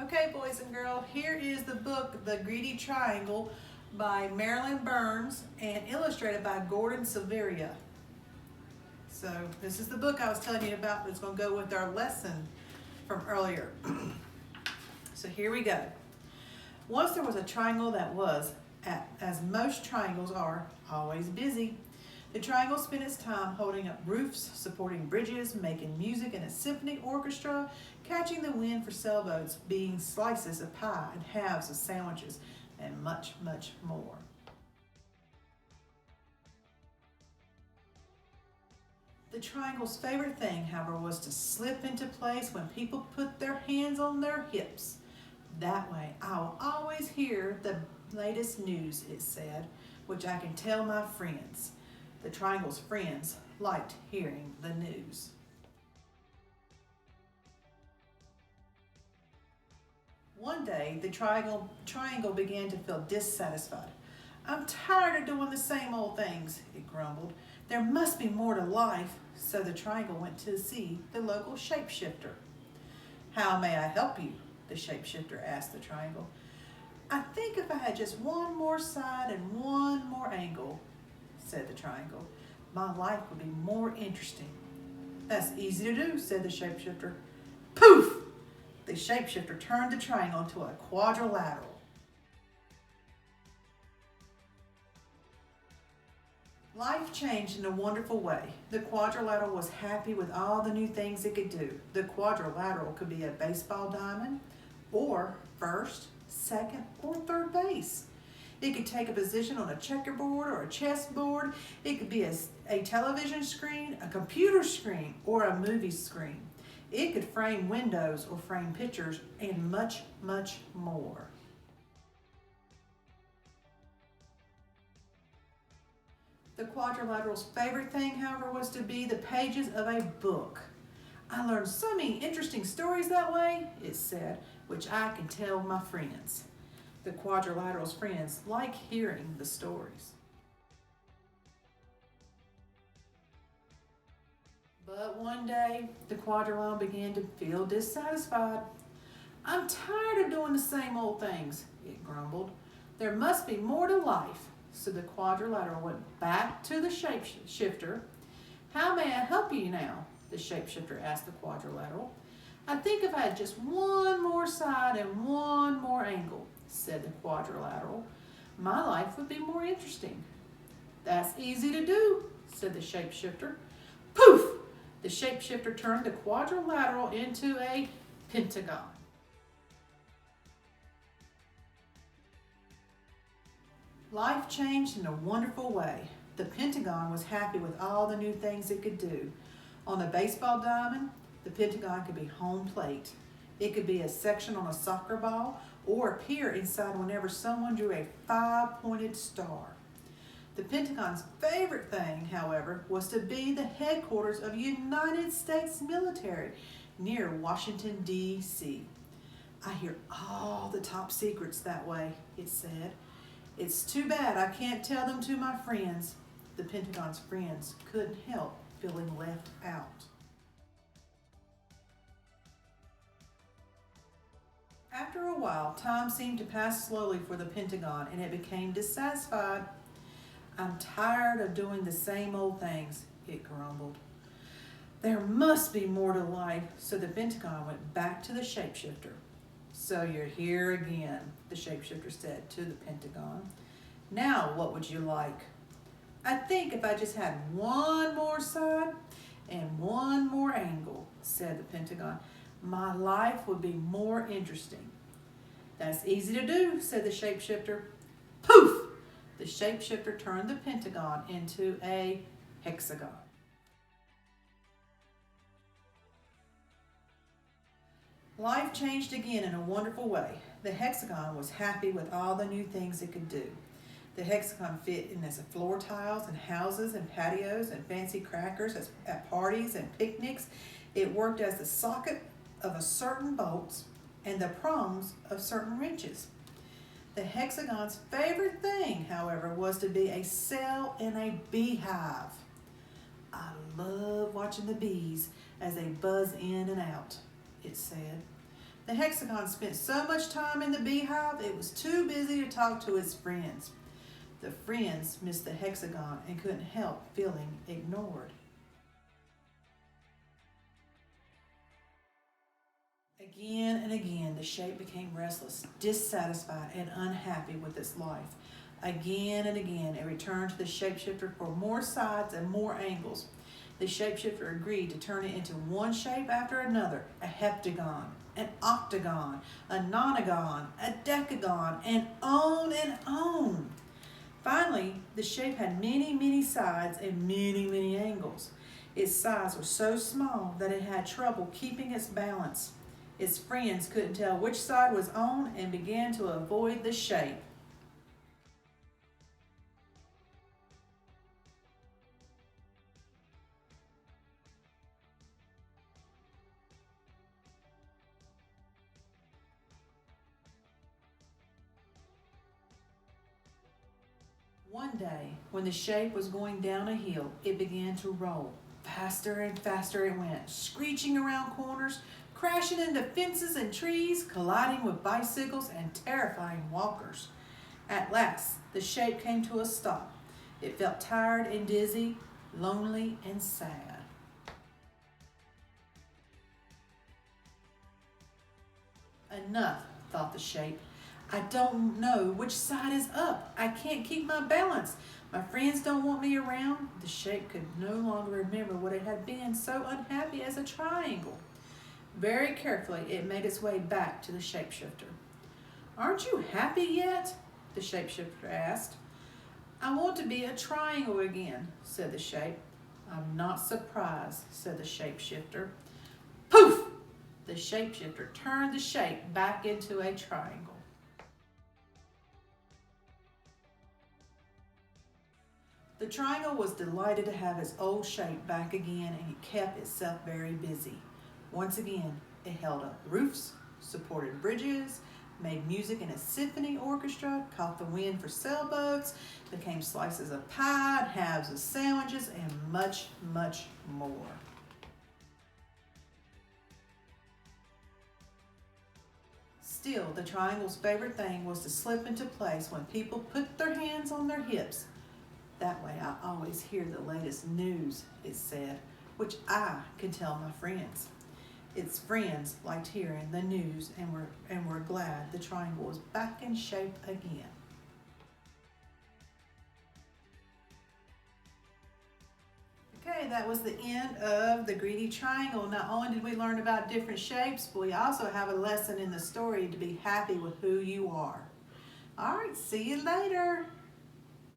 Okay, boys and girls, here is the book, The Greedy Triangle by Marilyn Burns and illustrated by Gordon Silveria. So this is the book I was telling you about that's going to go with our lesson from earlier. So here we go. Once there was a triangle that was, as most triangles are, always busy. The triangle spent its time holding up roofs, supporting bridges, making music in a symphony orchestra, catching the wind for sailboats, being slices of pie and halves of sandwiches, and much, much more. The triangle's favorite thing, however, was to slip into place when people put their hands on their hips. That way, I will always hear the latest news, it said, which I can tell my friends. The triangle's friends liked hearing the news. One day, the triangle began to feel dissatisfied. I'm tired of doing the same old things, it grumbled. There must be more to life, so the triangle went to see the local shapeshifter. How may I help you? The shapeshifter asked the triangle. I think if I had just one more side and one more angle, said the triangle, my life would be more interesting. That's easy to do, said the shapeshifter. Poof! The shapeshifter turned the triangle into a quadrilateral. Life changed in a wonderful way. The quadrilateral was happy with all the new things it could do. The quadrilateral could be a baseball diamond, or first, second, or third base. It could take a position on a checkerboard or a chessboard. It could be a television screen, a computer screen, or a movie screen. It could frame windows or frame pictures, and much, much more. The quadrilateral's favorite thing, however, was to be the pages of a book. I learned so many interesting stories that way, it said, which I can tell my friends. The quadrilateral's friends like hearing the stories. But one day, the quadrilateral began to feel dissatisfied. I'm tired of doing the same old things, it grumbled. There must be more to life. So the quadrilateral went back to the shapeshifter. How may I help you now? The shapeshifter asked the quadrilateral. I think if I had just one more side and one more angle, said the quadrilateral, my life would be more interesting. That's easy to do, said the shapeshifter. Poof! The shapeshifter turned the quadrilateral into a pentagon. Life changed in a wonderful way. The pentagon was happy with all the new things it could do. On a baseball diamond, the pentagon could be home plate. It could be a section on a soccer ball or appear inside whenever someone drew a five-pointed star. The Pentagon's favorite thing, however, was to be the headquarters of the United States military near Washington, D.C. I hear all the top secrets that way, it said. It's too bad I can't tell them to my friends. The Pentagon's friends couldn't help feeling left out. After a while, time seemed to pass slowly for the Pentagon, and it became dissatisfied. I'm tired of doing the same old things, it grumbled. There must be more to life, so the Pentagon went back to the shapeshifter. So you're here again, the shapeshifter said to the Pentagon. Now what would you like? I think if I just had one more side and one more angle, said the Pentagon, my life would be more interesting. That's easy to do, said the shapeshifter. Poof! The shapeshifter turned the Pentagon into a hexagon. Life changed again in a wonderful way. The hexagon was happy with all the new things it could do. The hexagon fit in as floor tiles and houses and patios and fancy crackers at parties and picnics. It worked as the socket of a certain bolts and the prongs of certain wrenches. The hexagon's favorite thing, however, was to be a cell in a beehive. I love watching the bees as they buzz in and out, it said. The hexagon spent so much time in the beehive, it was too busy to talk to its friends. The friends missed the hexagon and couldn't help feeling ignored. Again and again, the shape became restless, dissatisfied, and unhappy with its life. Again and again, it returned to the shapeshifter for more sides and more angles. The shapeshifter agreed to turn it into one shape after another: a heptagon, an octagon, a nonagon, a decagon, and on and on. Finally, the shape had many, many sides and many, many angles. Its sides were so small that it had trouble keeping its balance. Its friends couldn't tell which side was on and began to avoid the shape. One day, when the shape was going down a hill, it began to roll. Faster and faster it went, screeching around corners, crashing into fences and trees, colliding with bicycles and terrifying walkers. At last, the shape came to a stop. It felt tired and dizzy, lonely and sad. Enough, thought the shape. I don't know which side is up. I can't keep my balance. My friends don't want me around. The shape could no longer remember what it had been so unhappy as a triangle. Very carefully, it made its way back to the shapeshifter. Aren't you happy yet? The shapeshifter asked. I want to be a triangle again, said the shape. I'm not surprised, said the shapeshifter. Poof! The shapeshifter turned the shape back into a triangle. The triangle was delighted to have its old shape back again, and it kept itself very busy. Once again, it held up roofs, supported bridges, made music in a symphony orchestra, caught the wind for sailboats, became slices of pie, halves of sandwiches, and much, much more. Still, the triangle's favorite thing was to slip into place when people put their hands on their hips. That way I always hear the latest news, it said, which I could tell my friends. Its friends liked hearing the news and were glad the triangle was back in shape again. Okay, that was the end of the Greedy Triangle. Not only did we learn about different shapes, but we also have a lesson in the story to be happy with who you are. All right, see you later.